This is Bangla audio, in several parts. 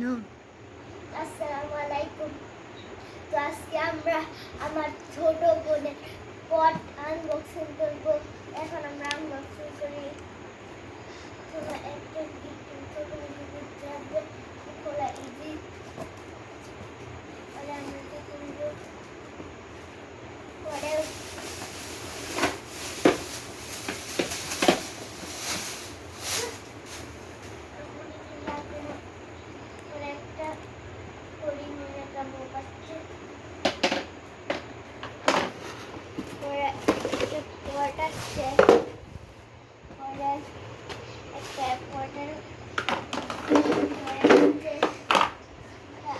নো আসসালামু আলাইকুম। তো আজকে আমরা আমার ছোট বোনের পট আনবক্সিং করবো। এখন আমরা আনবক্সিং করি। তোমরা একটা ছোট থাকবে খোলা ইজি। পরে আমরা কিনবো। পরে একটা পরিমাণে একটা মুখ আছে। পরে একটা আছে। পরে একটা পটের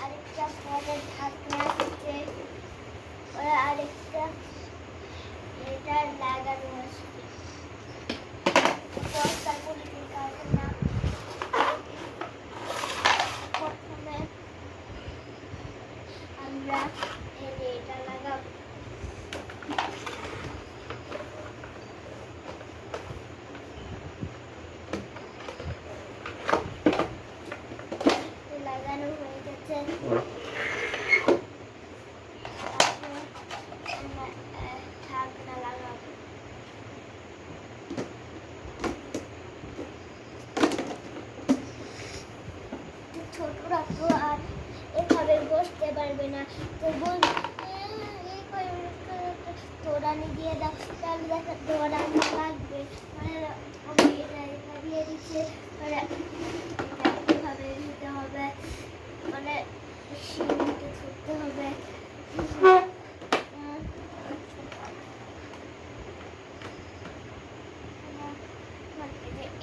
আরেকটা পটের ঢাকনা আছে। পরে আরেকটা এটা লাগানো আছে। দশটার পলিথিন কারখানা। প্রথমে আমরা এটা লাগাবো। লাগানো হয়ে গেছে। ঢাকনা লাগাবো। ছোটরা তো আর এভাবে বসতে পারবে না। তো বোন তোরানি দিয়ে দাও, তাহলে দেখা তোরানি লাগবে। মানে আমি এটা দিয়ে দিচ্ছে। মানে এভাবে দিতে হবে। মানে শিলকে ধরতে হবে।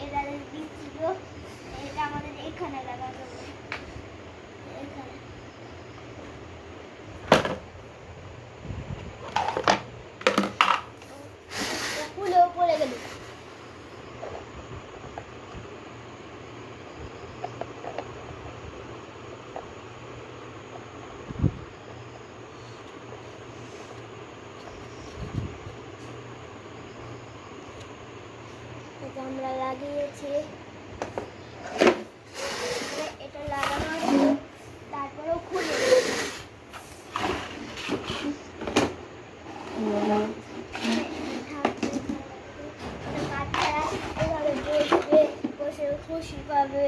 এটা দিচ্ছিল, এটা আমাদের এখানে লাগাতে হবে। এখানে ফুলেও পড়ে গেল। এটা আমরা লাগিয়েছি। এটা লাগানো আছে, তারপরেও খুলে বাচ্চারা এভাবে বসবে, বসে খুশি পাবে।